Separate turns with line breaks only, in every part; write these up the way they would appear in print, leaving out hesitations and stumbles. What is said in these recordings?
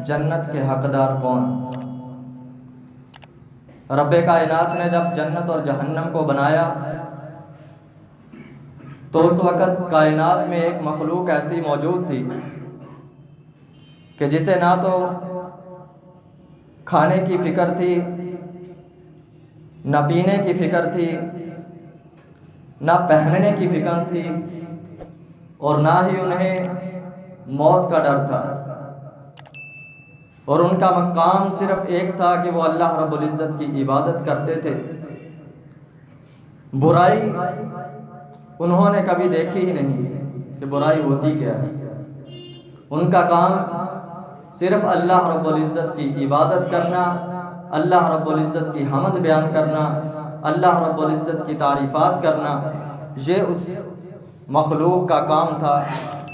جنت کے حقدار کون؟ رب کائنات نے جب جنت اور جہنم کو بنایا تو اس وقت کائنات میں ایک مخلوق ایسی موجود تھی کہ جسے نہ تو کھانے کی فکر تھی، نہ پینے کی فکر تھی، نہ پہننے کی فکر تھی، اور نہ ہی انہیں موت کا ڈر تھا، اور ان کا مقام صرف ایک تھا کہ وہ اللہ رب العزت کی عبادت کرتے تھے۔ برائی انہوں نے کبھی دیکھی ہی نہیں تھی کہ برائی ہوتی کیا ہے۔ ان کا کام صرف اللہ رب العزت کی عبادت کرنا، اللہ رب العزت کی حمد بیان کرنا، اللہ رب العزت کی تعریفات کرنا، یہ اس مخلوق کا کام تھا،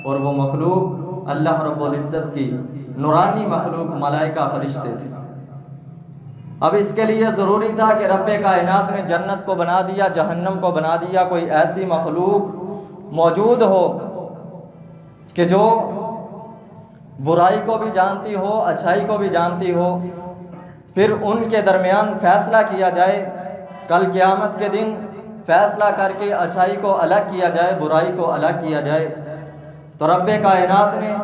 اور وہ مخلوق اللہ رب العزت کی نورانی مخلوق ملائکہ فرشتے تھے۔ اب اس کے لیے ضروری تھا کہ رب کائنات نے جنت کو بنا دیا، جہنم کو بنا دیا، کوئی ایسی مخلوق موجود ہو کہ جو برائی کو بھی جانتی ہو، اچھائی کو بھی جانتی ہو، پھر ان کے درمیان فیصلہ کیا جائے، کل قیامت کے دن فیصلہ کر کے اچھائی کو الگ کیا جائے، برائی کو الگ کیا جائے۔ تو رب کائنات نے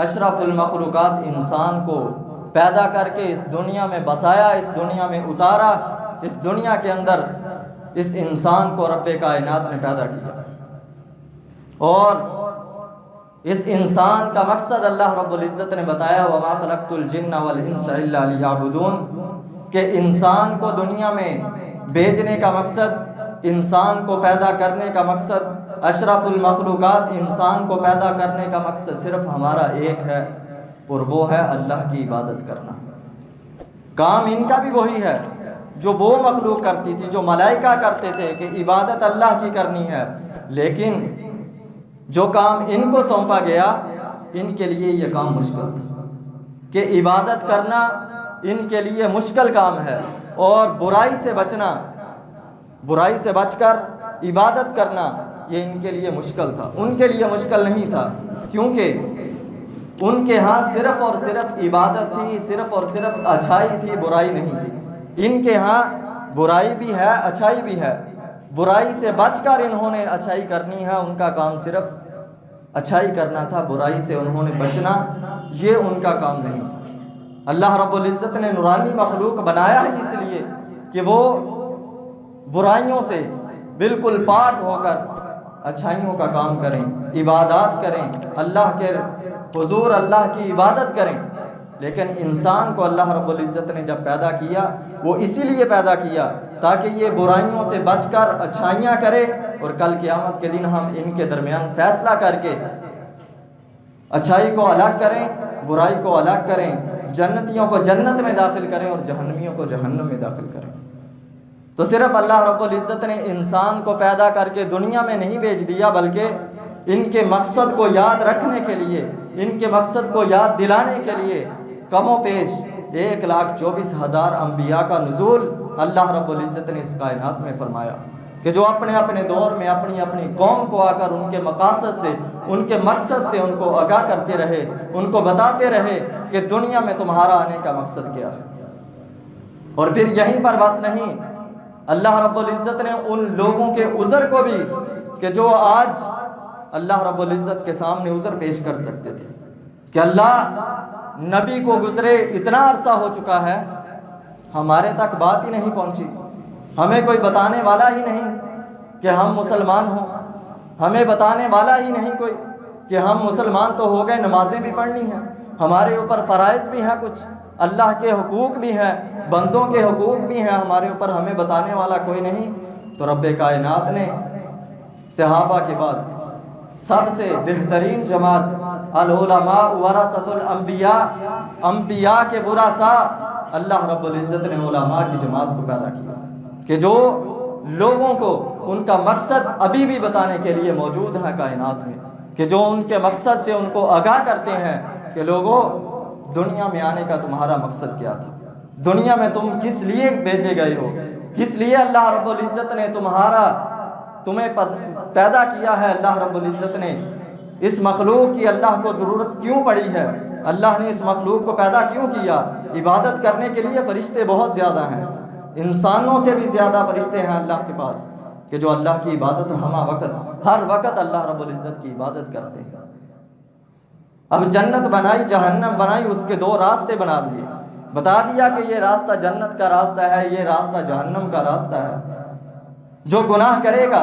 اشرف المخلوقات انسان کو پیدا کر کے اس دنیا میں بسایا، اس دنیا میں اتارا، اس دنیا کے اندر اس انسان کو رب کائنات نے پیدا کیا، اور اس انسان کا مقصد اللہ رب العزت نے بتایا، وَمَا خَلَقْتُ الْجِنَّ وَالْإِنسَ إِلَّا لِيَعْبُدُونَ، کہ انسان کو دنیا میں بھیجنے کا مقصد، انسان کو پیدا کرنے کا مقصد، اشرف المخلوقات انسان کو پیدا کرنے کا مقصد صرف ہمارا ایک ہے، اور وہ ہے اللہ کی عبادت کرنا۔ کام ان کا بھی وہی ہے جو وہ مخلوق کرتی تھی، جو ملائکہ کرتے تھے کہ عبادت اللہ کی کرنی ہے، لیکن جو کام ان کو سونپا گیا ان کے لیے یہ کام مشکل تھا کہ عبادت کرنا ان کے لیے مشکل کام ہے، اور برائی سے بچنا، برائی سے بچ کر عبادت کرنا یہ ان کے لیے مشکل تھا۔ ان کے لیے مشکل نہیں تھا، کیونکہ ان کے ہاں صرف اور صرف عبادت تھی، صرف اور صرف اچھائی تھی، برائی نہیں تھی۔ ان کے ہاں برائی بھی ہے، اچھائی بھی ہے، برائی سے بچ کر انہوں نے اچھائی کرنی ہے، ان کا کام صرف اچھائی کرنا تھا، برائی سے انہوں نے بچنا یہ ان کا کام نہیں تھا۔ اللہ رب العزت نے نورانی مخلوق بنایا ہی اس لیے کہ وہ برائیوں سے بالکل پاک ہو کر اچھائیوں کا کام کریں، عبادات کریں، اللہ کے حضور اللہ کی عبادت کریں۔ لیکن انسان کو اللہ رب العزت نے جب پیدا کیا وہ اسی لیے پیدا کیا تاکہ یہ برائیوں سے بچ کر اچھائیاں کرے، اور کل قیامت کے دن ہم ان کے درمیان فیصلہ کر کے اچھائی کو الگ کریں، برائی کو الگ کریں، جنتیوں کو جنت میں داخل کریں اور جہنمیوں کو جہنم میں داخل کریں۔ تو صرف اللہ رب العزت نے انسان کو پیدا کر کے دنیا میں نہیں بھیج دیا، بلکہ ان کے مقصد کو یاد رکھنے کے لیے، ان کے مقصد کو یاد دلانے کے لیے کم و بیش 1,24,000 انبیاء کا نزول اللہ رب العزت نے اس کائنات میں فرمایا کہ جو اپنے اپنے دور میں اپنی اپنی قوم کو آ کر ان کے مقاصد سے، ان کے مقصد سے ان کو آگاہ کرتے رہے، ان کو بتاتے رہے کہ دنیا میں تمہارا آنے کا مقصد کیا ہے۔ اور پھر یہیں پر بس نہیں، اللہ رب العزت نے ان لوگوں کے عذر کو بھی کہ جو آج اللہ رب العزت کے سامنے عذر پیش کر سکتے تھے کہ اللہ نبی کو گزرے اتنا عرصہ ہو چکا ہے، ہمارے تک بات ہی نہیں پہنچی، ہمیں کوئی بتانے والا ہی نہیں کہ ہم مسلمان ہوں، ہمیں بتانے والا ہی نہیں کوئی کہ ہم مسلمان تو ہو گئے، نمازیں بھی پڑھنی ہیں، ہمارے اوپر فرائض بھی ہیں، کچھ اللہ کے حقوق بھی ہیں، بندوں کے حقوق بھی ہیں ہمارے اوپر، ہمیں بتانے والا کوئی نہیں۔ تو رب کائنات نے صحابہ کے بعد سب سے بہترین جماعت العلماء ورثۃ الانبیاء، انبیاء کے ورثاء، اللہ رب العزت نے علماء کی جماعت کو پیدا کیا کہ جو لوگوں کو ان کا مقصد ابھی بھی بتانے کے لیے موجود ہے کائنات میں، کہ جو ان کے مقصد سے ان کو آگاہ کرتے ہیں کہ لوگوں دنیا میں آنے کا تمہارا مقصد کیا تھا، دنیا میں تم کس لیے بھیجے گئے ہو، کس لیے اللہ رب العزت نے تمہیں پیدا کیا ہے، اللہ رب العزت نے اس مخلوق کی اللہ کو ضرورت کیوں پڑی ہے، اللہ نے اس مخلوق کو پیدا کیوں کیا؟ عبادت کرنے کے لیے فرشتے بہت زیادہ ہیں، انسانوں سے بھی زیادہ فرشتے ہیں اللہ کے پاس، کہ جو اللہ کی عبادت ہر وقت اللہ رب العزت کی عبادت کرتے ہیں۔ اب جنت بنائی، جہنم بنائی، اس کے دو راستے بنا دیے، بتا دیا کہ یہ راستہ جنت کا راستہ ہے، یہ راستہ جہنم کا راستہ ہے۔ جو گناہ کرے گا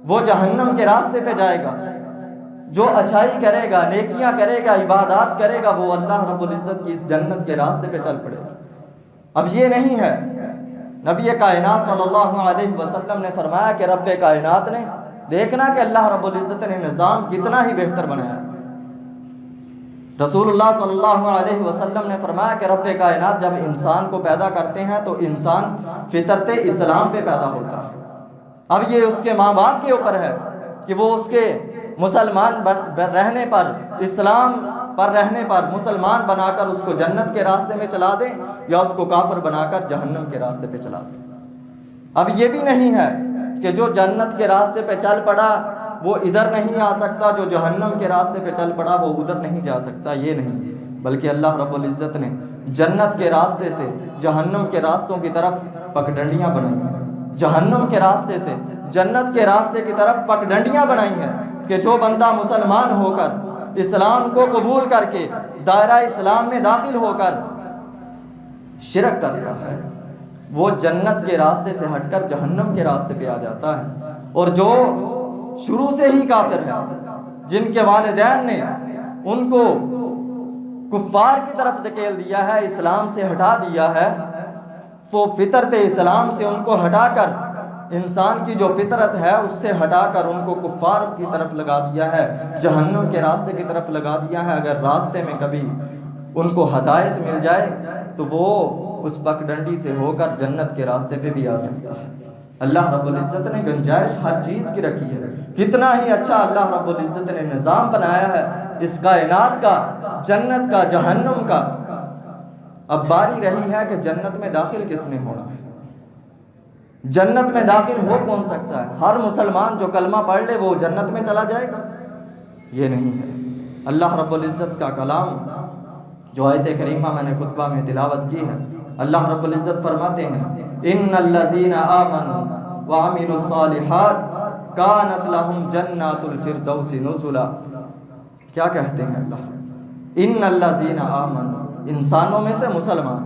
وہ جہنم کے راستے پہ جائے گا، جو اچھائی کرے گا، نیکیاں کرے گا، عبادات کرے گا، وہ اللہ رب العزت کی اس جنت کے راستے پہ چل پڑے گا۔ اب یہ نہیں ہے، نبی کائنات صلی اللہ علیہ وسلم نے فرمایا کہ رب کائنات نے دیکھنا کہ اللہ رب العزت نے نظام کتنا ہی بہتر بنایا۔ رسول اللہ صلی اللہ علیہ وسلم نے فرمایا کہ رب کائنات جب انسان کو پیدا کرتے ہیں تو انسان فطرت اسلام پہ پیدا ہوتا ہے۔ اب یہ اس کے ماں باپ کے اوپر ہے کہ وہ اس کے مسلمان رہنے پر، اسلام پر رہنے پر مسلمان بنا کر اس کو جنت کے راستے میں چلا دیں یا اس کو کافر بنا کر جہنم کے راستے پہ چلا دیں۔ اب یہ بھی نہیں ہے کہ جو جنت کے راستے پہ چل پڑا وہ ادھر نہیں آ سکتا، جو جہنم کے راستے پہ چل پڑا وہ ادھر نہیں جا سکتا، یہ نہیں، بلکہ اللہ رب العزت نے جنت کے راستے سے جہنم کے راستوں کی طرف پگڈنڈیاں بنائی ہیں، جہنم کے راستے سے جنت کے راستے کی طرف پگڈنڈیاں بنائی ہیں کہ جو بندہ مسلمان ہو کر، اسلام کو قبول کر کے، دائرہ اسلام میں داخل ہو کر شرک کرتا ہے وہ جنت کے راستے سے ہٹ کر جہنم کے راستے پہ آ جاتا ہے، اور جو شروع سے ہی کافر ہے، جن کے والدین نے ان کو کفار کی طرف دھکیل دیا ہے، اسلام سے ہٹا دیا ہے، وہ فطرت اسلام سے ان کو ہٹا کر، انسان کی جو فطرت ہے اس سے ہٹا کر ان کو کفار کی طرف لگا دیا ہے، جہنم کے راستے کی طرف لگا دیا ہے۔ اگر راستے میں کبھی ان کو ہدایت مل جائے تو وہ اس پگڈنڈی سے ہو کر جنت کے راستے پہ بھی آ سکتا ہے۔ اللہ رب العزت نے گنجائش ہر چیز کی رکھی ہے، کتنا ہی اچھا اللہ رب العزت نے نظام بنایا ہے اس کائنات کا، جنت کا، جہنم کا۔ اب باری رہی ہے کہ جنت میں داخل کس نے ہونا ہے، جنت میں داخل ہو کون سکتا ہے؟ ہر مسلمان جو کلمہ پڑھ لے وہ جنت میں چلا جائے گا؟ یہ نہیں ہے۔ اللہ رب العزت کا کلام جو آیت کریمہ میں نے خطبہ میں تلاوت کی ہے، اللہ رب العزت فرماتے ہیں ان الذین آمنوا وعملوا الصالحات کانت لہم جنات الفردوس نزلا۔ کیا کہتے ہیں اللہ؟ ان الذین آمنوا، انسانوں میں سے مسلمان،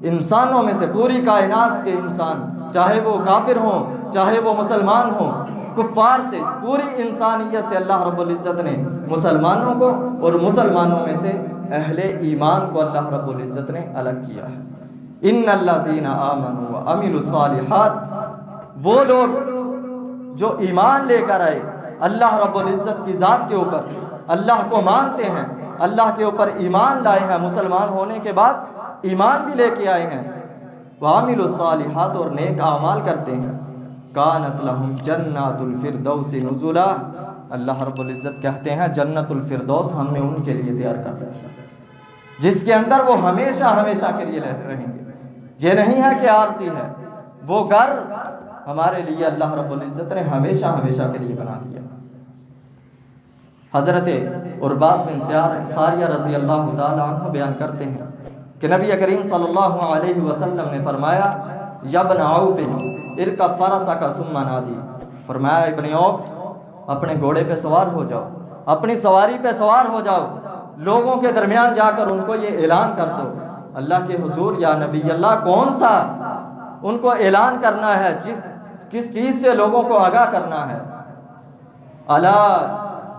انسانوں میں سے پوری کائنات کے انسان، چاہے وہ کافر ہوں چاہے وہ مسلمان ہوں، کفار سے، پوری انسانیت سے اللہ رب العزت نے مسلمانوں کو اور مسلمانوں میں سے اہل ایمان کو اللہ رب العزت نے الگ کیا ہے۔ ان الذین آمنوا وعملوا الصالحات، وہ لوگ جو ایمان لے کر آئے اللہ رب العزت کی ذات کے اوپر، اللہ کو مانتے ہیں، اللہ کے اوپر ایمان لائے ہیں، مسلمان ہونے کے بعد ایمان بھی لے کے آئے ہیں، وعملوا الصالحات، اور نیک اعمال کرتے ہیں، کانت لہم جنات الفردوس نزلا، اللہ رب العزت کہتے ہیں جنت الفردوس ہم نے ان کے لیے تیار کر رکھی ہے، جس کے اندر وہ ہمیشہ ہمیشہ کے لیے رہیں گے۔ یہ نہیں ہے کہ عارضی ہے، وہ گھر ہمارے لیے اللہ رب العزت نے ہمیشہ ہمیشہ کے لیے بنا دیا۔ حضرت عرباض بن ساریہ رضی اللہ تعالی عنہ بیان کرتے ہیں کہ نبی کریم صلی اللہ علیہ وسلم نے فرمایا یا ابن عوف ارکب فرسک ثم نادی، فرمایا ابن عوف اپنے گھوڑے پہ سوار ہو جاؤ، اپنی سواری پہ سوار ہو جاؤ، لوگوں کے درمیان جا کر ان کو یہ اعلان کر دو، اللہ کے حضور یا نبی اللہ کون سا ان کو اعلان کرنا ہے، کس چیز سے لوگوں کو آگاہ کرنا ہے؟ الا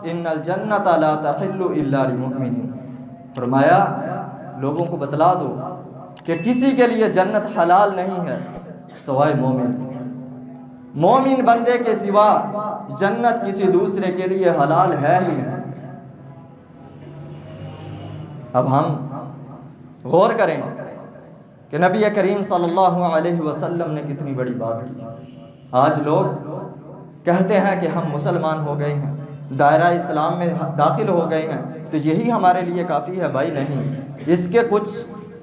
ان الجنت لا تحل الا للمؤمن، فرمایا لوگوں کو بتلا دو کہ کسی کے لیے جنت حلال نہیں ہے سوائے مومن کے، مومن بندے کے سوا جنت کسی دوسرے کے لیے حلال ہے ہی نہیں۔ اب ہم غور کریں کہ نبی کریم صلی اللہ علیہ وسلم نے کتنی بڑی بات کی۔ آج لوگ کہتے ہیں کہ ہم مسلمان ہو گئے ہیں، دائرہ اسلام میں داخل ہو گئے ہیں تو یہی ہمارے لیے کافی ہے۔ بھائی نہیں، اس کے کچھ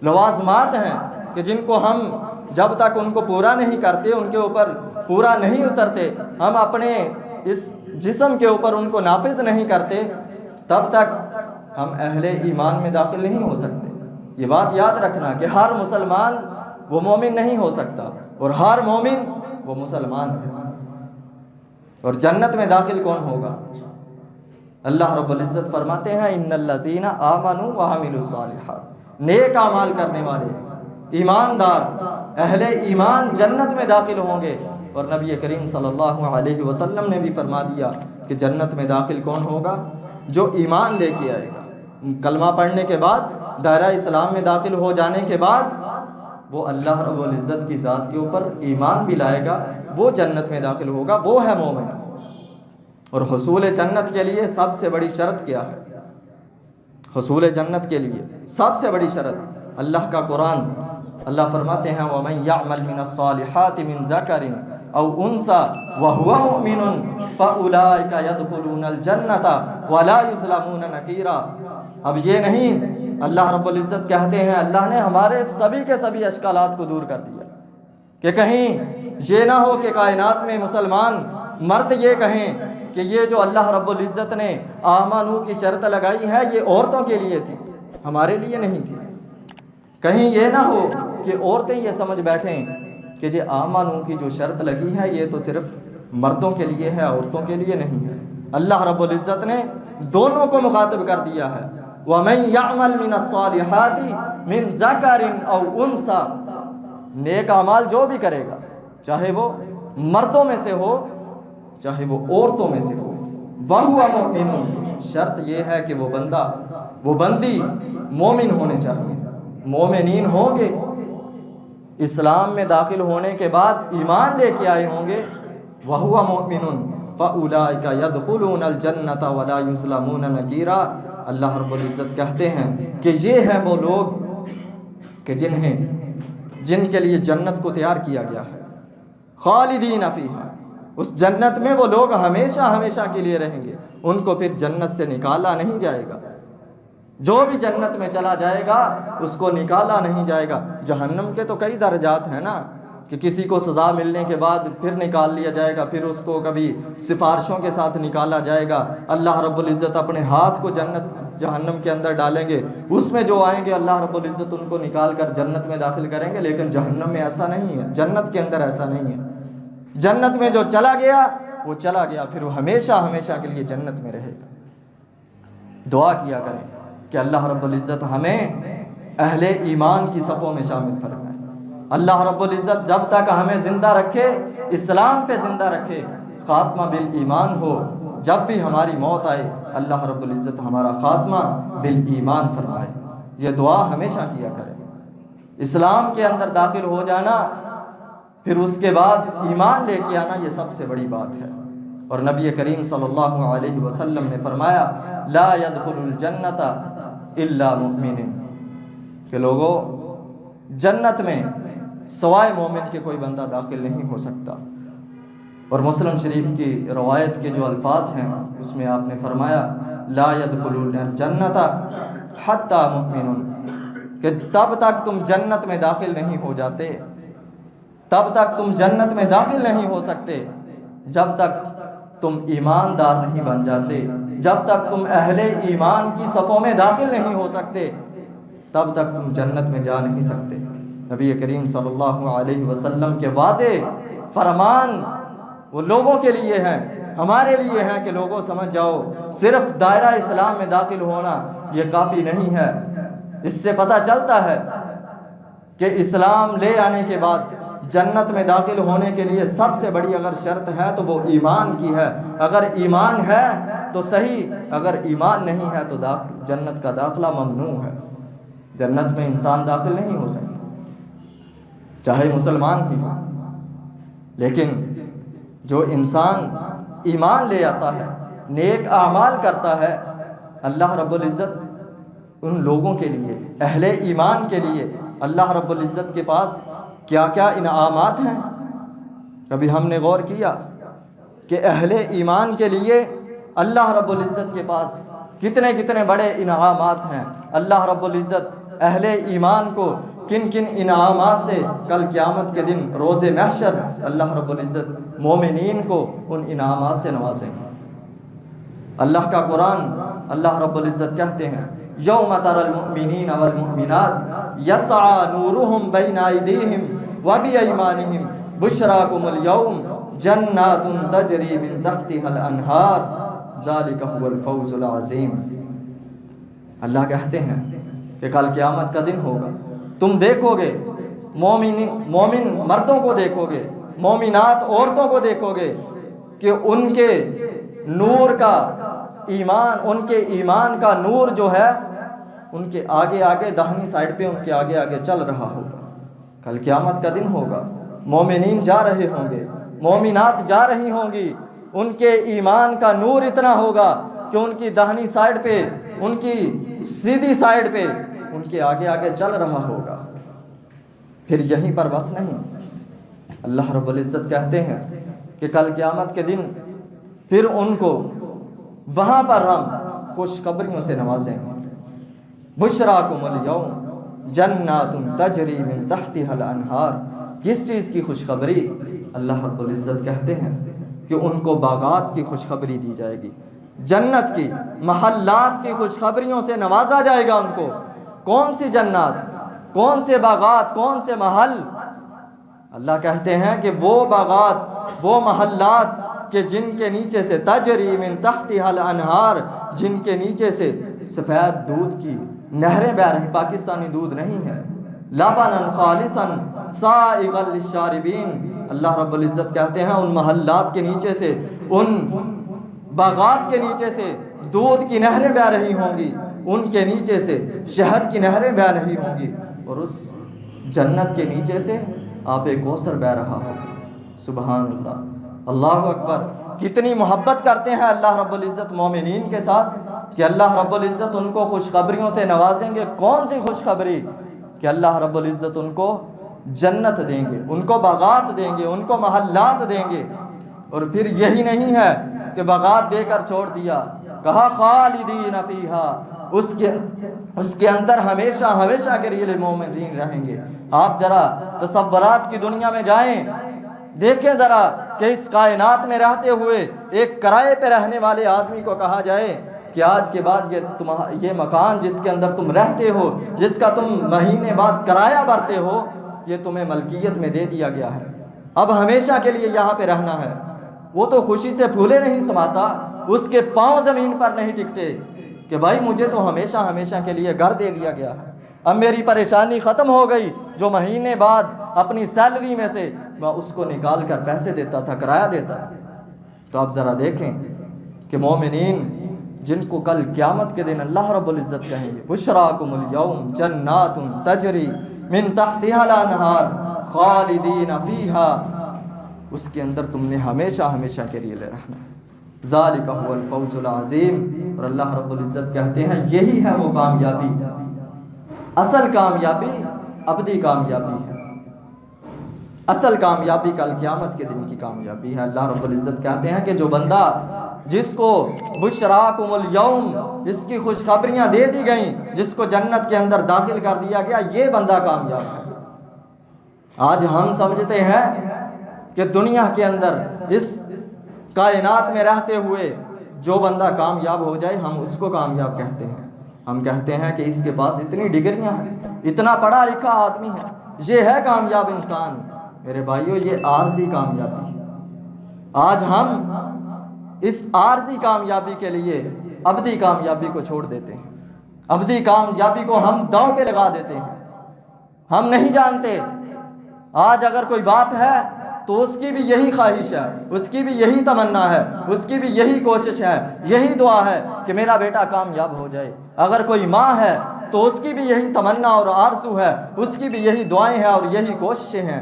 لوازمات ہیں کہ جن کو ہم جب تک ان کو پورا نہیں کرتے، ان کے اوپر پورا نہیں اترتے، ہم اپنے اس جسم کے اوپر ان کو نافذ نہیں کرتے، تب تک ہم اہل ایمان میں داخل نہیں ہو سکتے۔ یہ بات یاد رکھنا کہ ہر مسلمان وہ مومن نہیں ہو سکتا، اور ہر مومن وہ مسلمان ہے۔ اور جنت میں داخل کون ہوگا؟ اللہ رب العزت فرماتے ہیں ان الذین آمنوا وعملوا الصالحات، نیک اعمال کرنے والے ایماندار اہل ایمان جنت میں داخل ہوں گے۔ اور نبی کریم صلی اللہ علیہ وسلم نے بھی فرما دیا کہ جنت میں داخل کون ہوگا؟ جو ایمان لے کے آئے گا، کلمہ پڑھنے کے بعد، دائرہ اسلام میں داخل ہو جانے کے بعد، وہ اللہ رب العزت کی ذات کے اوپر ایمان بھی لائے گا، وہ جنت میں داخل ہوگا، وہ ہے مومن۔ اور حصول جنت کے لیے سب سے بڑی شرط کیا ہے؟ حصول جنت کے لیے سب سے بڑی شرط اللہ کا قرآن، اللہ فرماتے ہیں وَمَن يَعْمَلْ مِنَ الصَّالِحَاتِ مِن ذَكَرٍ أَوْ أُنثَىٰ وَهُوَ مُؤْمِنٌ فَأُولَٰئِكَ يَدْخُلُونَ الْجَنَّةَ وَلَا يُظْلَمُونَ نَقِيرًا۔ اب یہ نہیں، اللہ رب العزت کہتے ہیں اللہ نے ہمارے سبھی کے سبھی اشکالات کو دور کر دیا کہ کہیں یہ نہ ہو کہ کائنات میں مسلمان مرد یہ کہیں کہ یہ جو اللہ رب العزت نے آمنو کی شرط لگائی ہے یہ عورتوں کے لیے تھی، ہمارے لیے نہیں تھی۔ کہیں یہ نہ ہو کہ عورتیں یہ سمجھ بیٹھیں کہ یہ آمنو کی جو شرط لگی ہے یہ تو صرف مردوں کے لیے ہے، عورتوں کے لیے نہیں ہے۔ اللہ رب العزت نے دونوں کو مخاطب کر دیا ہے وَمَن يَعْمَلْ مِنَ الصَّالِحَاتِ مِن ذَكَرٍ أَوْ أُنثَىٰ، نیک اعمال جو بھی کرے گا چاہے وہ مردوں میں سے ہو چاہے وہ عورتوں میں سے ہو، وَهُوَ مُؤْمِنٌ، شرط یہ ہے کہ وہ بندہ وہ بندی مومن ہونے چاہیے، مومنین ہوں گے، اسلام میں داخل ہونے کے بعد ایمان لے کے آئے ہوں گے، وَهُوَ مُؤْمِنٌ فَأُولَٰئِكَ يَدْخُلُونَ الْجَنَّةَ وَلَا يُظْلَمُونَ نَقِيرًا۔ اللہ رب العزت کہتے ہیں کہ یہ ہیں وہ لوگ کہ جن کے لیے جنت کو تیار کیا گیا ہے، خالدین فیہا، اس جنت میں وہ لوگ ہمیشہ ہمیشہ کے لیے رہیں گے، ان کو پھر جنت سے نکالا نہیں جائے گا۔ جو بھی جنت میں چلا جائے گا اس کو نکالا نہیں جائے گا۔ جہنم کے تو کئی درجات ہیں نا، کہ کسی کو سزا ملنے کے بعد پھر نکال لیا جائے گا، پھر اس کو کبھی سفارشوں کے ساتھ نکالا جائے گا، اللہ رب العزت اپنے ہاتھ کو جہنم کے اندر ڈالیں گے، اس میں جو آئیں گے اللہ رب العزت ان کو نکال کر جنت میں داخل کریں گے۔ لیکن جہنم میں ایسا نہیں ہے، جنت کے اندر ایسا نہیں ہے۔ جنت میں جو چلا گیا وہ چلا گیا، پھر وہ ہمیشہ ہمیشہ کے لیے جنت میں رہے گا۔ دعا کیا کریں کہ اللہ رب العزت ہمیں اہل ایمان کی صفوں میں شامل فرمائے۔ اللہ رب العزت جب تک ہمیں زندہ رکھے، اسلام پہ زندہ رکھے، خاتمہ بالایمان ہو، جب بھی ہماری موت آئے اللہ رب العزت ہمارا خاتمہ بالایمان فرمائے۔ یہ دعا ہمیشہ کیا کریں۔ اسلام کے اندر داخل ہو جانا، پھر اس کے بعد ایمان لے کے آنا، یہ سب سے بڑی بات ہے۔ اور نبی کریم صلی اللہ علیہ وسلم نے فرمایا لا يدخل الجنت الا مؤمن، کہ لوگوں جنت میں سوائے مومن کے کوئی بندہ داخل نہیں ہو سکتا۔ اور مسلم شریف کی روایت کے جو الفاظ ہیں اس میں آپ نے فرمایا لا يدخل الجنت حتى مؤمن، کہ تب تک تم جنت میں داخل نہیں ہو جاتے، تب تک تم جنت میں داخل نہیں ہو سکتے جب تک تم ایماندار نہیں بن جاتے، جب تک تم اہل ایمان کی صفوں میں داخل نہیں ہو سکتے تب تک تم جنت میں جا نہیں سکتے۔ نبی کریم صلی اللہ علیہ وسلم کے واضح فرمان وہ لوگوں کے لیے ہیں، ہمارے لیے ہیں کہ لوگوں سمجھ جاؤ صرف دائرہ اسلام میں داخل ہونا یہ کافی نہیں ہے۔ اس سے پتہ چلتا ہے کہ اسلام لے آنے کے بعد جنت میں داخل ہونے کے لیے سب سے بڑی اگر شرط ہے تو وہ ایمان کی ہے۔ اگر ایمان ہے تو صحیح، اگر ایمان نہیں ہے تو جنت کا داخلہ ممنوع ہے۔ جنت میں انسان داخل نہیں ہو سکتا چاہے مسلمان ہی ہو۔ لیکن جو انسان ایمان لے آتا ہے، نیک اعمال کرتا ہے، اللہ رب العزت ان لوگوں کے لیے، اہل ایمان کے لیے اللہ رب العزت کے پاس کیا کیا انعامات ہیں۔ کبھی ہم نے غور کیا کہ اہل ایمان کے لیے اللہ رب العزت کے پاس کتنے کتنے بڑے انعامات ہیں۔ اللہ رب العزت اہل ایمان کو کن کن انعامات سے کل قیامت کے دن روز محشر اللہ رب العزت مومنین کو ان انعامات سے نوازیں گے۔ اللہ کا قرآن اللہ رب العزت کہتے ہیں یوم تری المؤمنین والمؤمنات یسعی نورہم بین ایدیہم وبایمانہم بشراکم الیوم جنات تجری من تحتها الانہار ذالک هو الفوز العظیم۔ اللہ کہتے ہیں کہ کل قیامت کا دن ہوگا، تم دیکھو گے مومن مردوں کو دیکھو گے، مومنات عورتوں کو دیکھو گے کہ ان کے نور کا ایمان، ان کے ایمان کا نور جو ہے ان کے آگے آگے داہنی سائڈ پہ ان کے آگے آگے چل رہا ہوگا۔ کل قیامت کا دن ہوگا، مومنین جا رہے ہوں گے، مومنات جا رہی ہوں گی، ان کے ایمان کا نور اتنا ہوگا کہ ان کی داہنی سائڈ پہ، ان کی سیدھی سائڈ پہ ان کے آگے آگے چل رہا ہوگا۔ پھر یہیں پر بس نہیں، اللہ رب العزت کہتے ہیں کہ کل قیامت کے دن پھر ان کو وہاں پر ہم خوشخبریوں سے نوازیں گے۔ بشراکم الیوم جنات تجری من تحتها الانہار، کس چیز کی خوشخبری؟ اللہ رب العزت کہتے ہیں کہ ان کو باغات کی خوشخبری دی جائے گی، جنت کی، محلات کی خوشخبریوں سے نوازا جائے گا ان کو۔ کون سی جنات، کون سے باغات، کون سے محل؟ اللہ کہتے ہیں کہ وہ باغات، وہ محلات کہ جن کے نیچے سے تجری من تحتها الانہار، جن کے نیچے سے سفید دودھ کی نہریں بہ رہی، پاکستانی دودھ نہیں ہے، لبنا خالصا سائغا للشاربین۔ اللہ رب العزت کہتے ہیں ان محلات کے نیچے سے، ان باغات کے نیچے سے دودھ کی نہریں بہ رہی ہوں گی، ان کے نیچے سے شہد کی نہریں بہ رہی ہوں گی، اور اس جنت کے نیچے سے آب کوثر بہ رہا ہوگا۔ سبحان اللہ، اللہ اکبر۔ کتنی محبت کرتے ہیں اللہ رب العزت مومنین کے ساتھ کہ اللہ رب العزت ان کو خوشخبریوں سے نوازیں گے۔ کون سی خوشخبری؟ کہ اللہ رب العزت ان کو جنت دیں گے، ان کو باغات دیں گے، ان کو محلات دیں گے۔ اور پھر یہی نہیں ہے کہ باغات دے کر چھوڑ دیا، کہا خالدین فیہا، اس کے اندر ہمیشہ ہمیشہ کے لیے مومنین رہیں گے۔ آپ ذرا تصورات کی دنیا میں جائیں، دیکھیں ذرا کہ اس کائنات میں رہتے ہوئے ایک کرائے پہ رہنے والے آدمی کو کہا جائے کہ آج کے بعد یہ مکان جس کے اندر تم رہتے ہو، جس کا تم مہینے بعد کرایہ بھرتے ہو، یہ تمہیں ملکیت میں دے دیا گیا ہے، اب ہمیشہ کے لیے یہاں پہ رہنا ہے۔ وہ تو خوشی سے پھولے نہیں سماتا، اس کے پاؤں زمین پر نہیں ٹکتے کہ بھائی مجھے تو ہمیشہ ہمیشہ کے لیے گھر دے دیا گیا ہے، اب میری پریشانی ختم ہو گئی۔ جو مہینے بعد اپنی سیلری میں سے میں اس کو نکال کر پیسے دیتا تھا، کرایہ دیتا تھا۔ تو آپ ذرا دیکھیں کہ مومنین جن کو کل قیامت کے دن اللہ رب العزت کہیں گے بشراکم الیوم جنات تجری من تحتها الانہار خالدین فیہا، اس کے اندر تم نے ہمیشہ ہمیشہ کے لیے رہنا ہے۔ ذالک هو الفوز العظیم۔ اور اللہ رب العزت کہتے ہیں یہی ہے وہ کامیابی، اصل کامیابی ابدی کامیابی ہے، اصل کامیابی کل قیامت کے دن کی کامیابی ہے۔ اللہ رب العزت کہتے ہیں کہ جو بندہ جس کو بشراکم الیوم، اس کی خوشخبریاں دے دی گئیں، جس کو جنت کے اندر داخل کر دیا گیا، یہ بندہ کامیاب ہے۔ آج ہم سمجھتے ہیں کہ دنیا کے اندر اس کائنات میں رہتے ہوئے جو بندہ کامیاب ہو جائے ہم اس کو کامیاب کہتے ہیں۔ ہم کہتے ہیں کہ اس کے پاس اتنی ڈگریاں ہیں، اتنا پڑھا لکھا آدمی ہے، یہ ہے کامیاب انسان۔ میرے بھائیو یہ عارضی کامیابی ہے۔ آج ہم اس عارضی کامیابی کے لیے ابدی کامیابی کو چھوڑ دیتے ہیں، ابدی کامیابی کو ہم داؤں پہ لگا دیتے ہیں۔ ہم نہیں جانتے آج اگر کوئی باپ ہے تو اس کی بھی یہی خواہش ہے، اس کی بھی یہی تمنا ہے، اس کی بھی یہی کوشش ہے، یہی دعا ہے کہ میرا بیٹا کامیاب ہو جائے۔ اگر کوئی ماں ہے تو اس کی بھی یہی تمنا اور آرزو ہے، اس کی بھی یہی دعائیں ہیں اور یہی کوششیں ہیں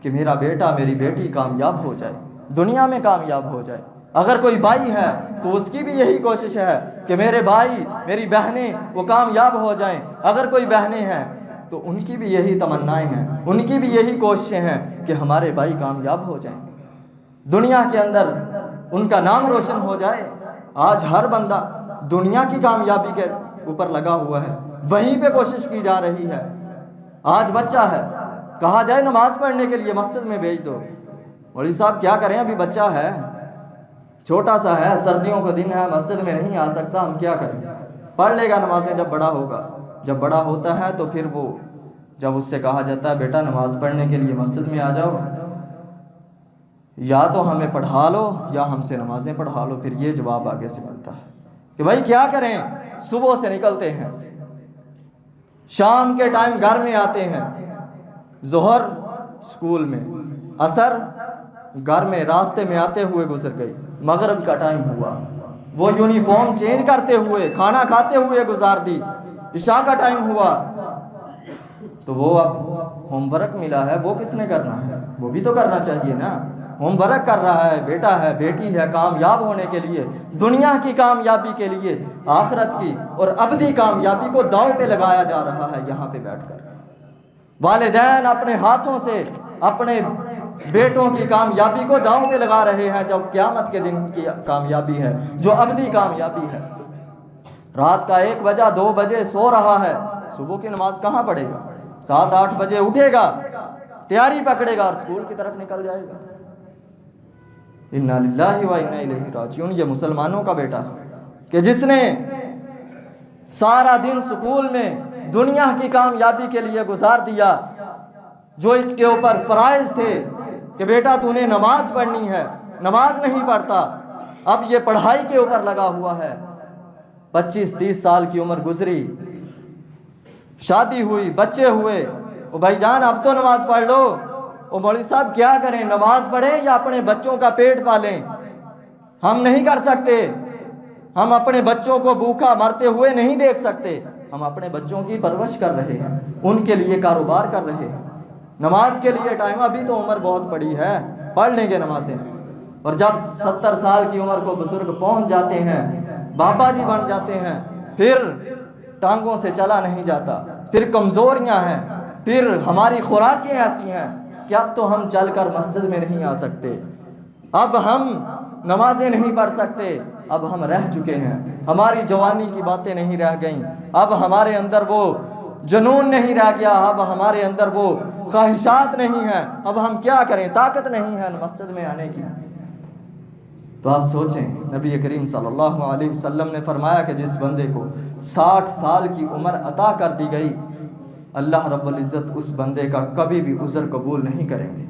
کہ میرا بیٹا میری بیٹی کامیاب ہو جائے، دنیا میں کامیاب ہو جائے۔ اگر کوئی بھائی ہے تو اس کی بھی یہی کوشش ہے کہ میرے بھائی میری بہنیں وہ کامیاب ہو جائیں۔ اگر کوئی بہنیں ہیں تو ان کی بھی یہی تمنائیں ہیں، ان کی بھی یہی کوششیں ہیں کہ ہمارے بھائی کامیاب ہو جائیں، دنیا کے اندر ان کا نام روشن ہو جائے۔ آج ہر بندہ دنیا کی کامیابی کے اوپر لگا ہوا ہے، وہیں پہ کوشش کی جا رہی ہے۔ آج بچہ ہے، کہا جائے نماز پڑھنے کے لیے مسجد میں بھیج دو، مولوی صاحب کیا کریں ابھی بچہ ہے، چھوٹا سا ہے، سردیوں کا دن ہے، مسجد میں نہیں آ سکتا، ہم کیا کریں؟ پڑھ لے گا نمازیں جب بڑا ہوگا۔ جب بڑا ہوتا ہے تو پھر وہ جب اس سے کہا جاتا ہے بیٹا نماز پڑھنے کے لیے مسجد میں آ جاؤ، یا تو ہمیں پڑھا لو یا ہم سے نمازیں پڑھا لو، پھر یہ جواب آگے سے ملتا ہے کہ بھائی کیا کریں، صبح سے نکلتے ہیں، شام کے ٹائم گھر میں آتے ہیں، ظہر اسکول میں، عصر گھر میں راستے میں آتے ہوئے گزر گئی، مغرب کا ٹائم ہوا، وہ یونیفارم چینج کرتے ہوئے کھانا کھاتے ہوئے گزار دی، عشاء کا ٹائم ہوا، تو وہ اب ہوم ورک ملا ہے وہ کس نے کرنا ہے؟ وہ بھی تو کرنا چاہیے نا۔ ہوم ورک کر رہا ہے، بیٹا ہے بیٹی ہے، کامیاب ہونے کے لیے، دنیا کی کامیابی کے لیے، آخرت کی اور ابدی کامیابی کو داؤ پہ لگایا جا رہا ہے یہاں پہ بیٹھ کر۔ والدین اپنے ہاتھوں سے اپنے بیٹوں کی کامیابی کو داؤ پہ لگا رہے ہیں، جو قیامت کے دن کی کامیابی ہے، جو ابدی کامیابی ہے۔ رات کا 1 بجے 2 بجے سو رہا ہے، صبح کی نماز کہاں پڑھے گا؟ 7-8 بجے اٹھے گا، تیاری پکڑے گا اور اسکول کی طرف نکل جائے گا۔ انا للہ و انا الیہ راجعون۔ یہ مسلمانوں کا بیٹا کہ جس نے سارا دن سکول میں دنیا کی کامیابی کے لیے گزار دیا، جو اس کے اوپر فرائض تھے کہ بیٹا تو نے نماز پڑھنی ہے، نماز نہیں پڑھتا، اب یہ پڑھائی کے اوپر لگا ہوا ہے۔ 25-30 سال کی عمر گزری، شادی ہوئی، بچے ہوئے، او بھائی جان اب تو نماز پڑھ لو۔ او مولوی صاحب کیا کریں، نماز پڑھیں یا اپنے بچوں کا پیٹ پالیں؟ ہم نہیں کر سکتے، ہم اپنے بچوں کو بھوکا مرتے ہوئے نہیں دیکھ سکتے، ہم اپنے بچوں کی پرورش کر رہے ہیں، ان کے لیے کاروبار کر رہے ہیں۔ نماز کے لیے ٹائم، ابھی تو عمر بہت بڑی ہے، پڑھ لیں گے نمازیں، اور جب 70 سال کی عمر کو بزرگ پہنچ جاتے ہیں، بابا جی بن جاتے ہیں، پھر ٹانگوں سے چلا نہیں جاتا، پھر کمزوریاں ہیں، پھر ہماری خوراکیں ایسی ہیں کہ اب تو ہم چل کر مسجد میں نہیں آ سکتے، اب ہم نمازیں نہیں پڑھ سکتے، اب ہم رہ چکے ہیں، ہماری جوانی کی باتیں نہیں رہ گئیں، اب ہمارے اندر وہ جنون نہیں رہ گیا، اب ہمارے اندر وہ خواہشات نہیں ہیں، اب ہم کیا کریں، طاقت نہیں ہے مسجد میں آنے کی۔ تو آپ سوچیں، نبی کریم صلی اللہ علیہ وسلم نے فرمایا کہ جس بندے کو 60 سال کی عمر عطا کر دی گئی، اللہ رب العزت اس بندے کا کبھی بھی عذر قبول نہیں کریں گے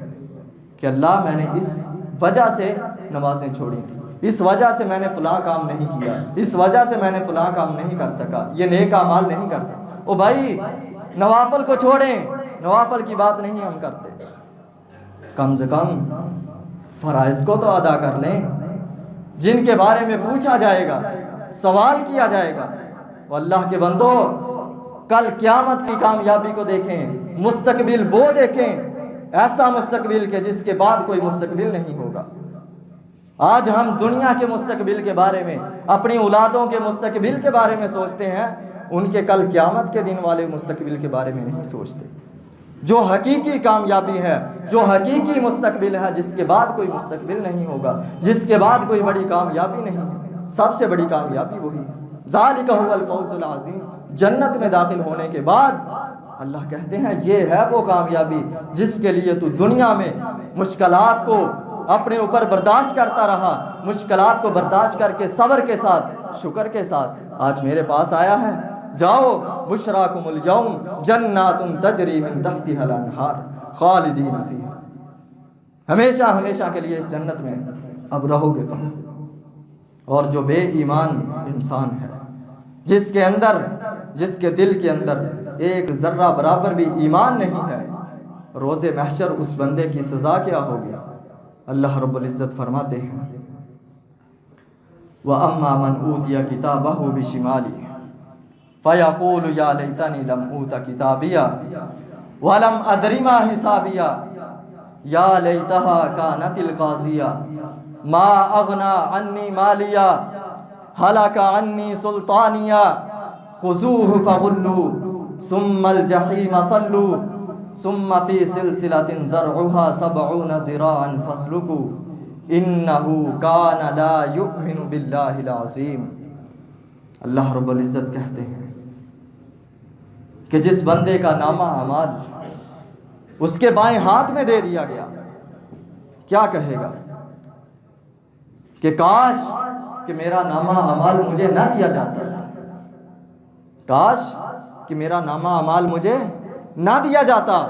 کہ اللہ میں نے اس وجہ سے نمازیں چھوڑی تھی، اس وجہ سے میں نے فلاں کام نہیں کیا، اس وجہ سے میں نے فلاں کام نہیں کر سکا، یہ نیک اعمال نہیں کر سکا۔ او بھائی نوافل کو چھوڑیں، نوافل کی بات نہیں ہم کرتے، کم سے کم فرائض کو تو ادا کر لیں، جن کے بارے میں پوچھا جائے گا، سوال کیا جائے گا۔ وہ اللہ کے بندو کل قیامت کی کامیابی کو دیکھیں، مستقبل وہ دیکھیں، ایسا مستقبل کہ جس کے بعد کوئی مستقبل نہیں ہوگا۔ آج ہم دنیا کے مستقبل کے بارے میں، اپنی اولادوں کے مستقبل کے بارے میں سوچتے ہیں، ان کے کل قیامت کے دن والے مستقبل کے بارے میں نہیں سوچتے۔ جو حقیقی کامیابی ہے، جو حقیقی مستقبل ہے، جس کے بعد کوئی مستقبل نہیں ہوگا، جس کے بعد کوئی بڑی کامیابی نہیں ہے، سب سے بڑی کامیابی وہی ہے۔ ذالک هو الفوز العظیم۔ جنت میں داخل ہونے کے بعد اللہ کہتے ہیں یہ ہے وہ کامیابی جس کے لیے تو دنیا میں مشکلات کو اپنے اوپر برداشت کرتا رہا، مشکلات کو برداشت کر کے صبر کے ساتھ، شکر کے ساتھ آج میرے پاس آیا ہے، جاؤ بشراکم الیوم جنات تجری من تحتها الانہار خالدین فیہا، ہمیشہ ہمیشہ کے لیے اس جنت میں اب رہو گے تم۔ اور جو بے ایمان انسان ہے، جس کے دل کے اندر ایک ذرہ برابر بھی ایمان نہیں ہے، روز محشر اس بندے کی سزا کیا ہوگی؟ اللہ رب العزت فرماتے ہیں وَأَمَّا مَنْ أُوتِيَ كِتَابَهُ بِشِمَالِهِ فَيَقُولُ يَا لَيْتَنِي لَمْ أُوتَ كِتَابِيَهْ وَلَمْ أَدْرِ مَا حِسَابِيَهْ يَا لَيْتَهَا كَانَتِ الْقَاضِيَةَ مَا أَغْنَى عَنِّي مَالِيَهْ هَلَكَ عَنِّي سُلْطَانِيَهْ خُذُوهُ فَغُلُّوهُ ثُمَّ الْجَحِيمَ صَلُّوهُ ثُمَّ فِي سِلْسِلَةٍ زَرْعُهَا 70 ذِرَاعًا فَاسْلُكُوهُ إِنَّهُ كَانَ لَا يُؤْمِنُ بِاللَّهِ الْعَظِيمِ۔ اللہ رب العزت کہتے ہیں کہ جس بندے کا نامہ اعمال اس کے بائیں ہاتھ میں دے دیا گیا، کیا کہے گا کہ کاش کہ میرا نامہ اعمال مجھے نہ دیا جاتا، کاش کہ میرا نامہ اعمال مجھے نہ دیا جاتا،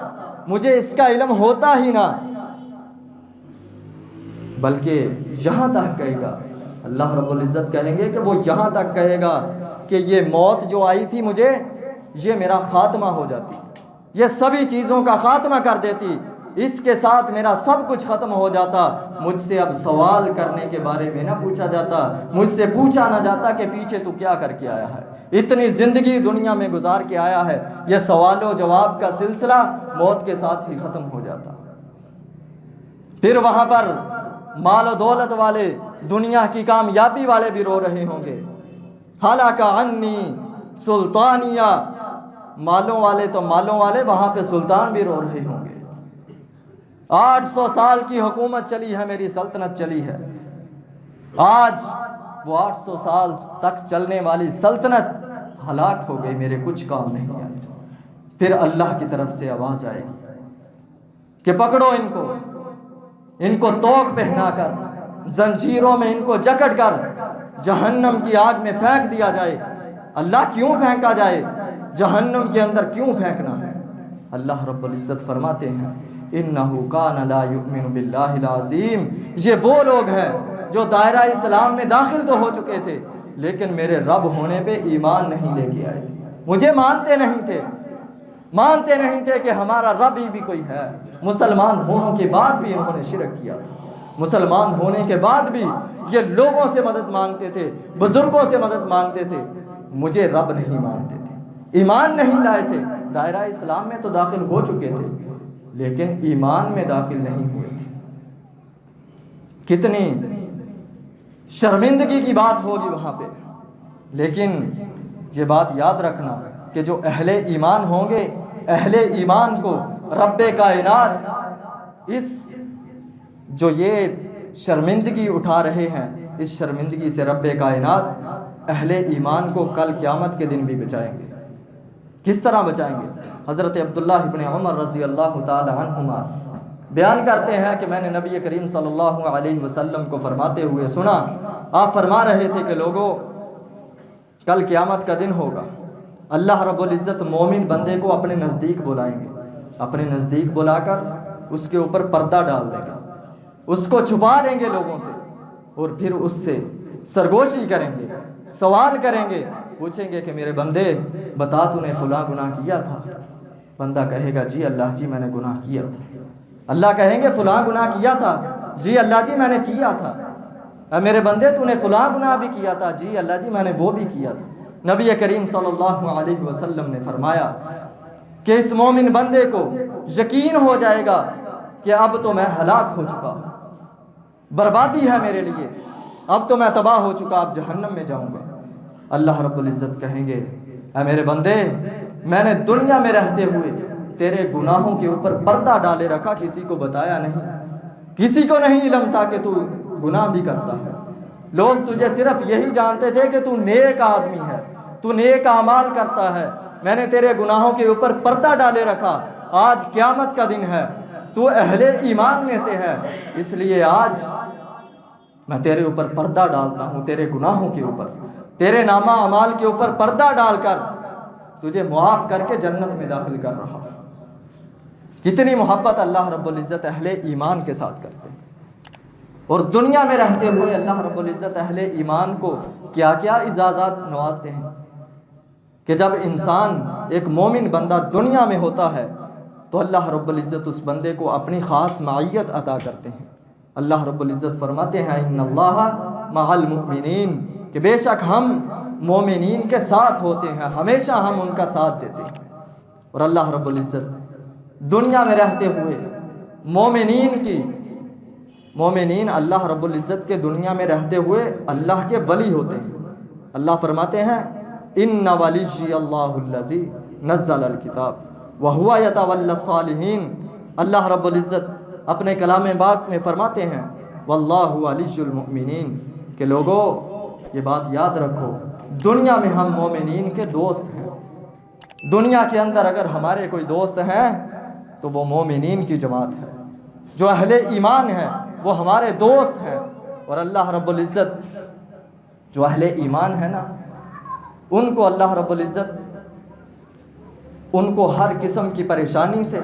مجھے اس کا علم ہوتا ہی نہ۔ بلکہ یہاں تک کہے گا، اللہ رب العزت کہیں گے کہ وہ یہاں تک کہے گا کہ یہ موت جو آئی تھی مجھے، یہ میرا خاتمہ ہو جاتی، یہ سبھی چیزوں کا خاتمہ کر دیتی، اس کے ساتھ میرا سب کچھ ختم ہو جاتا، مجھ سے اب سوال کرنے کے بارے میں نہ پوچھا جاتا، مجھ سے پوچھا نہ جاتا کہ پیچھے تو کیا کر کے آیا ہے، اتنی زندگی دنیا میں گزار کے آیا ہے، یہ سوال و جواب کا سلسلہ موت کے ساتھ ہی ختم ہو جاتا۔ پھر وہاں پر مال و دولت والے، دنیا کی کامیابی والے بھی رو رہے ہوں گے، ہلاک عنی سلطانیہ، مالوں والے تو مالوں والے، وہاں پہ سلطان بھی رو رہے ہوں گے، 800 سال کی حکومت چلی ہے، میری سلطنت چلی ہے، آج وہ 800 سال تک چلنے والی سلطنت ہلاک ہو گئی، میرے کچھ کام نہیں آئے۔ پھر اللہ کی طرف سے آواز آئے گی کہ پکڑو ان کو توق پہنا کر، زنجیروں میں ان کو جکڑ کر جہنم کی آگ میں پھینک دیا جائے۔ اللہ کیوں پھینکا جائے؟ جہنم کے اندر کیوں پھینکنا ہے؟ اللہ رب العزت فرماتے ہیں اِنَّهُ كَانَ لَا يُؤْمِنُ بِاللَّهِ الْعَظِيمِ، یہ وہ لوگ ہیں جو دائرہ اسلام میں داخل تو ہو چکے تھے لیکن میرے رب ہونے پہ ایمان نہیں لے کے آئے تھے، مجھے مانتے نہیں تھے کہ ہمارا رب ہی بھی کوئی ہے۔ مسلمان ہونے کے بعد بھی انہوں نے شرک کیا تھا، مسلمان ہونے کے بعد بھی یہ لوگوں سے مدد مانگتے تھے، بزرگوں سے مدد مانگتے تھے، مجھے رب نہیں مانتے تھے، ایمان نہیں لائے تھے، دائرہ اسلام میں تو داخل ہو چکے تھے لیکن ایمان میں داخل نہیں ہوئے تھے۔ کتنی شرمندگی کی بات ہوگی وہاں پہ، لیکن یہ بات یاد رکھنا کہ جو اہل ایمان ہوں گے، اہل ایمان کو رب کائنات اس جو یہ شرمندگی اٹھا رہے ہیں، اس شرمندگی سے رب کائنات اہل ایمان کو کل قیامت کے دن بھی بچائیں گے۔ کس طرح بچائیں گے؟ حضرت عبداللہ ابن عمر رضی اللہ تعالی عنہما بیان کرتے ہیں کہ میں نے نبی کریم صلی اللہ علیہ وسلم کو فرماتے ہوئے سنا، آپ فرما رہے تھے کہ لوگوں، کل قیامت کا دن ہوگا، اللہ رب العزت مومن بندے کو اپنے نزدیک بلائیں گے، اپنے نزدیک بلا کر اس کے اوپر پردہ ڈال دیں گے، اس کو چھپا لیں گے لوگوں سے، اور پھر اس سے سرگوشی کریں گے، سوال کریں گے، پوچھیں گے کہ میرے بندے بتا تو نے فلاں گناہ کیا تھا؟ بندہ کہے گا جی اللہ جی میں نے گناہ کیا تھا۔ اللہ کہیں گے فلاں گناہ کیا تھا؟ جی اللہ جی میں نے کیا تھا۔ اے میرے بندے تو نے فلاں گناہ بھی کیا تھا؟ جی اللہ جی میں نے وہ بھی کیا تھا۔ نبی کریم صلی اللہ علیہ وسلم نے فرمایا کہ اس مومن بندے کو یقین ہو جائے گا کہ اب تو میں ہلاک ہو چکا ہوں، بربادی ہے میرے لیے، اب تو میں تباہ ہو چکا، اب جہنم میں جاؤں گا۔ اللہ رب العزت کہیں گے اے میرے بندے، میں نے دنیا میں رہتے ہوئے تیرے گناہوں کے اوپر پردہ ڈالے رکھا، کسی کو بتایا نہیں، کسی کو نہیں علم تھا کہ تو گناہ بھی کرتا ہے، لوگ تجھے صرف یہی جانتے تھے کہ تو نیک آدمی ہے، تو نیک اعمال کرتا ہے، میں نے تیرے گناہوں کے اوپر پردہ ڈالے رکھا، آج قیامت کا دن ہے، تو اہل ایمان میں سے ہے، اس لیے آج میں تیرے اوپر پردہ ڈالتا ہوں، تیرے گناہوں کے اوپر، تیرے نامہ اعمال کے اوپر پردہ ڈال کر تجھے معاف کر کے جنت میں داخل کر رہا ہوں۔ کتنی محبت اللہ رب العزت اہل ایمان کے ساتھ کرتے ہیں، اور دنیا میں رہتے ہوئے اللہ رب العزت اہل ایمان کو کیا کیا اعزازات نوازتے ہیں کہ جب انسان ایک مومن بندہ دنیا میں ہوتا ہے تو اللہ رب العزت اس بندے کو اپنی خاص معیت عطا کرتے ہیں۔ اللہ رب العزت فرماتے ہیں ان اللہ مع المؤمنین، کہ بے شک ہم مومنین کے ساتھ ہوتے ہیں، ہمیشہ ہم ان کا ساتھ دیتے ہیں۔ اور اللہ رب العزت دنیا میں رہتے ہوئے مومنین اللہ رب العزت کے دنیا میں رہتے ہوئے اللہ کے ولی ہوتے ہیں۔ اللہ فرماتے ہیں ان ولی اللہ الذی نزل الکتاب وہو یتولی الصالحین۔ اللہ رب العزت اپنے کلام پاک میں فرماتے ہیں واللہ ولی المؤمنین، کہ لوگوں یہ بات یاد رکھو، دنیا میں ہم مومنین کے دوست ہیں، دنیا کے اندر اگر ہمارے کوئی دوست ہیں تو وہ مومنین کی جماعت ہے، جو اہل ایمان ہیں وہ ہمارے دوست ہیں، اور اللہ رب العزت جو اہل ایمان ہے نا، ان کو اللہ رب العزت ان کو ہر قسم کی پریشانی سے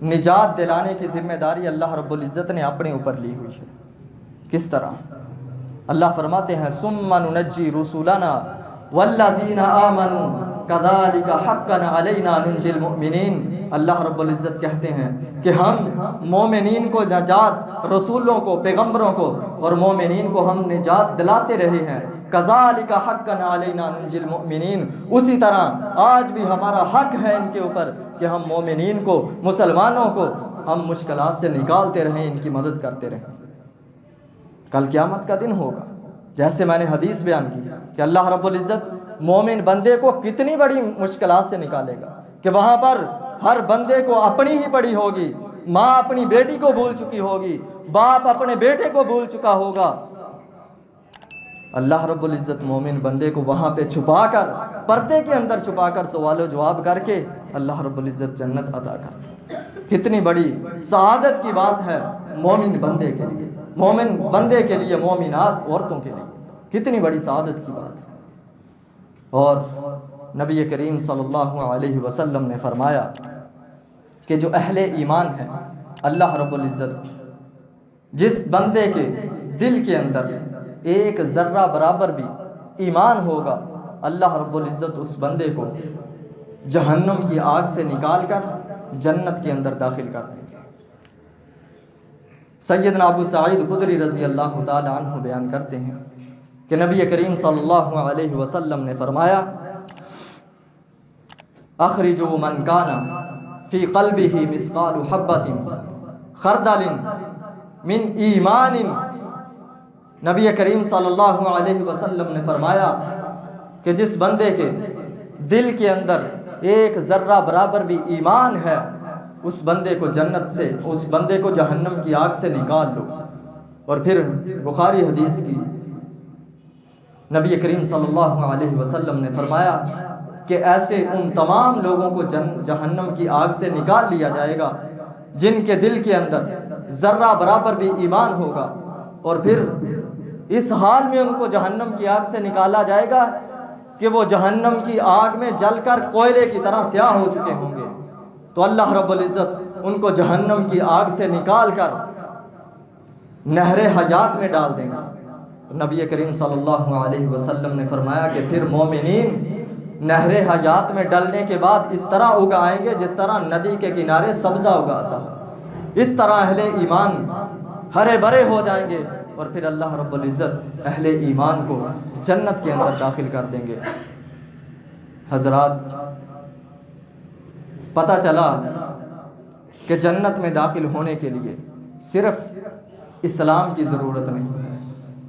نجات دلانے کی ذمہ داری اللہ رب العزت نے اپنے اوپر لی ہوئی ہے۔ کس طرح؟ اللہ فرماتے ہیں ثم ننجی رسولنا والذین آمنوا کذالک حقا علینا ننجی المؤمنین۔ اللہ رب العزت کہتے ہیں کہ ہم مومنین کو نجات، رسولوں کو، پیغمبروں کو اور مومنین کو ہم نجات دلاتے رہے ہیں۔ کذالک حقا علینا ننجی المؤمنین، اسی طرح آج بھی ہمارا حق ہے ان کے اوپر کہ ہم مومنین کو، مسلمانوں کو ہم مشکلات سے نکالتے رہیں، ان کی مدد کرتے رہیں۔ کل قیامت کا دن ہوگا، جیسے میں نے حدیث بیان کی کہ اللہ رب العزت مومن بندے کو کتنی بڑی مشکلات سے نکالے گا کہ وہاں پر ہر بندے کو اپنی ہی پڑی ہوگی، ماں اپنی بیٹی کو بھول چکی ہوگی، باپ اپنے بیٹے کو بھول چکا ہوگا۔ اللہ رب العزت مومن بندے کو وہاں پہ چھپا کر، پردے کے اندر چھپا کر سوال و جواب کر کے اللہ رب العزت جنت عطا کرتا ہے۔ کتنی بڑی سعادت کی بات ہے مومن بندے کے لیے، مومن بندے کے لیے، مومنات عورتوں کے لیے کتنی بڑی سعادت کی بات ہے۔ اور نبی کریم صلی اللہ علیہ وسلم نے فرمایا کہ جو اہل ایمان ہے، اللہ رب العزت جس بندے کے دل کے اندر ایک ذرہ برابر بھی ایمان ہوگا، اللہ رب العزت اس بندے کو جہنم کی آگ سے نکال کر جنت کے اندر داخل کر دیں گے۔ سیدنا ابو سعید خدری رضی اللہ تعالی عنہ بیان کرتے ہیں کہ نبی کریم صلی اللہ علیہ وسلم نے فرمایا اخرجوا من کان فی قلبہ مثقال حبۃ خردل من ایمان۔ نبی کریم صلی اللہ علیہ وسلم نے فرمایا کہ جس بندے کے دل کے اندر ایک ذرہ برابر بھی ایمان ہے، اس بندے کو جنت سے، اس بندے کو جہنم کی آگ سے نکال لو۔ اور پھر بخاری حدیث کی نبی کریم صلی اللہ علیہ وسلم نے فرمایا کہ ایسے ان تمام لوگوں کو جہنم کی آگ سے نکال لیا جائے گا جن کے دل کے اندر ذرہ برابر بھی ایمان ہوگا، اور پھر اس حال میں ان کو جہنم کی آگ سے نکالا جائے گا کہ وہ جہنم کی آگ میں جل کر کوئلے کی طرح سیاہ ہو چکے ہوں گے۔ تو اللہ رب العزت ان کو جہنم کی آگ سے نکال کر نہر حیات میں ڈال دیں گے۔ نبی کریم صلی اللہ علیہ وسلم نے فرمایا کہ پھر مومنین نہر حیات میں ڈلنے کے بعد اس طرح اگائیں گے جس طرح ندی کے کنارے سبزہ اگاتا ہے، اس طرح اہل ایمان ہرے بھرے ہو جائیں گے، اور پھر اللہ رب العزت اہل ایمان کو جنت کے اندر داخل کر دیں گے۔ حضرات، پتہ چلا کہ جنت میں داخل ہونے کے لیے صرف اسلام کی ضرورت نہیں ہے۔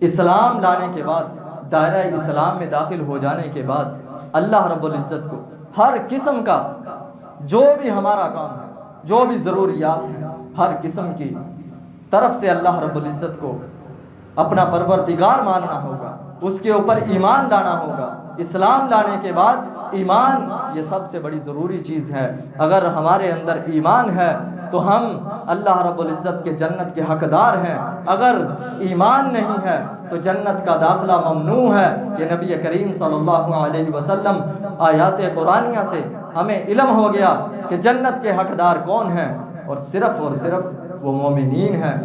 اسلام لانے کے بعد، دائرہ اسلام میں داخل ہو جانے کے بعد اللہ رب العزت کو ہر قسم کا جو بھی ہمارا کام ہے، جو بھی ضروریات ہیں، ہر قسم کی طرف سے اللہ رب العزت کو اپنا پروردگار ماننا ہوگا، اس کے اوپر ایمان لانا ہوگا۔ اسلام لانے کے بعد ایمان یہ سب سے بڑی ضروری چیز ہے۔ اگر ہمارے اندر ایمان ہے تو ہم اللہ رب العزت کے جنت کے حقدار ہیں، اگر ایمان نہیں ہے تو جنت کا داخلہ ممنوع ہے۔ یہ نبی کریم صلی اللہ علیہ وسلم آیات قرآنیہ سے ہمیں علم ہو گیا کہ جنت کے حقدار کون ہیں، اور صرف وہ مومنین ہیں۔